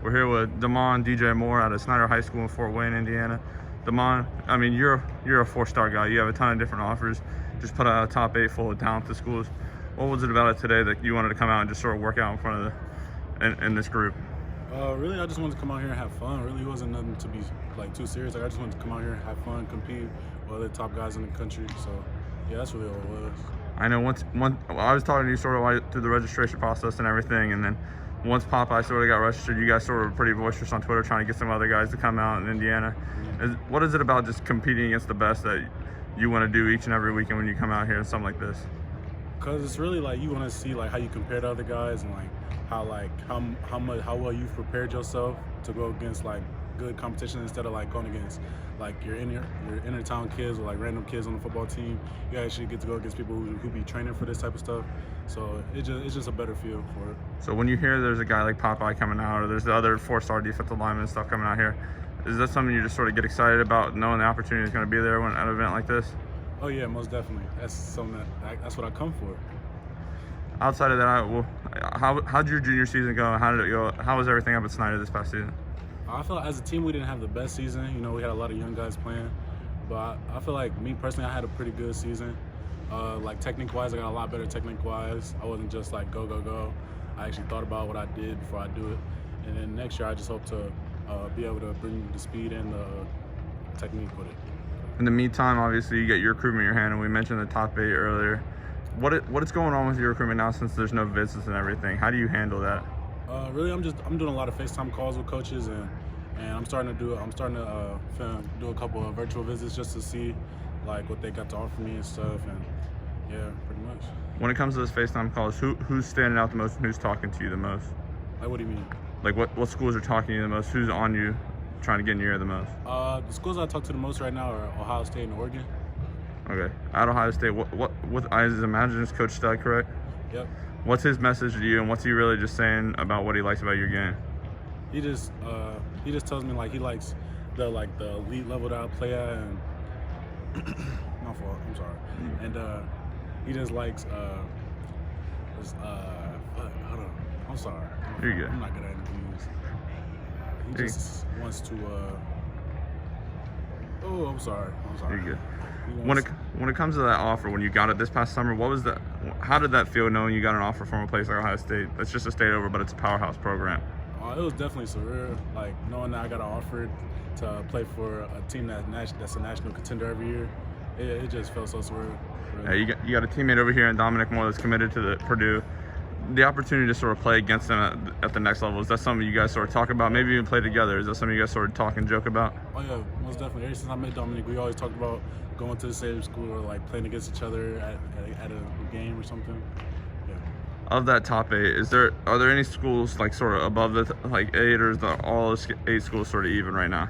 We're here with Damon DJ Moore out of Snyder High School in Fort Wayne, Indiana. Damon, I mean, you're a four-star guy. You have a ton of different offers. Just put out a top 8 full of talented schools. What was it about it today that you wanted to come out and just sort of work out in front of in this group? Really, I just wanted to come out here and have fun. Really, it wasn't nothing to be like too serious. Like, I just wanted to come out here and have fun, compete with other top guys in the country. So, yeah, that's really all it was. I know I was talking to you sort of through the registration process and everything, and then once Popeye sort of got registered, you guys sort of were pretty boisterous on Twitter trying to get some other guys to come out in Indiana. What is it about just competing against the best that you want to do each and every weekend when you come out here and something like this? Because it's really like you want to see like how you compare to other guys and like how well you've prepared yourself to go against like good competition instead of like going against like your inner town kids or like random kids on the football team. You actually get to go against people who be training for this type of stuff. So it's just a better feel for it. So when you hear there's a guy like Popeye coming out, or there's the other 4-star defensive lineman and stuff coming out here, is that something you just sort of get excited about, knowing the opportunity is going to be there when at an event like this? Oh yeah, most definitely. That's something that's what I come for. Outside of that, how'd your junior season go? How did it go? How was everything up at Snyder this past season? I feel like as a team we didn't have the best season. You know, we had a lot of young guys playing, but I feel like me personally, I had a pretty good season. Like technique-wise, I got a lot better technique-wise. I wasn't just like go, go, go. I actually thought about what I did before I do it. And then next year, I just hope to be able to bring the speed and the technique with it. In the meantime, obviously, you get your recruitment in your hand, and we mentioned the top 8 earlier. What is going on with your recruitment now since there's no visits and everything? How do you handle that? Really, I'm doing a lot of FaceTime calls with coaches, and I'm starting to do a couple of virtual visits just to see like what they got to offer me and stuff, and yeah, pretty much. When it comes to those FaceTime calls, who's standing out the most and who's talking to you the most? Like, what do you mean? Like what schools are talking to you the most? Who's on you trying to get in your ear the most? The schools I talk to the most right now are Ohio State and Oregon. Okay, at Ohio State, what I imagine is Coach Stud, correct? Yep. What's his message to you, and what's he really just saying about what he likes about your game? He just tells me like he likes the elite level that I play at, and my fault, I'm sorry. And he just likes hold on, I'm sorry. You're good. I'm not good at interviews. He just wants to oh, I'm sorry. You're good. When it comes to that offer, when you got it this past summer, how did that feel knowing you got an offer from a place like Ohio State? It's just a state over, but it's a powerhouse program. It was definitely surreal, like knowing that I got offered to play for a team that's a national contender every year. It just felt so surreal. Really. Yeah, you got a teammate over here in Dominic Moore that's committed to the Purdue. The opportunity to sort of play against them at the next level, is that something you guys sort of talk about? Maybe even play together. Is that something you guys sort of talk and joke about? Oh yeah, most definitely. Ever since I met Dominic, we always talked about going to the same school or like playing against each other at a game or something. Yeah. Of that top 8, are there any schools like sort of above the 8, or is all 8 schools sort of even right now?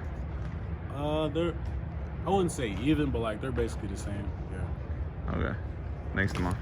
I wouldn't say even, but like they're basically the same. Yeah. Okay. Thanks, Damon.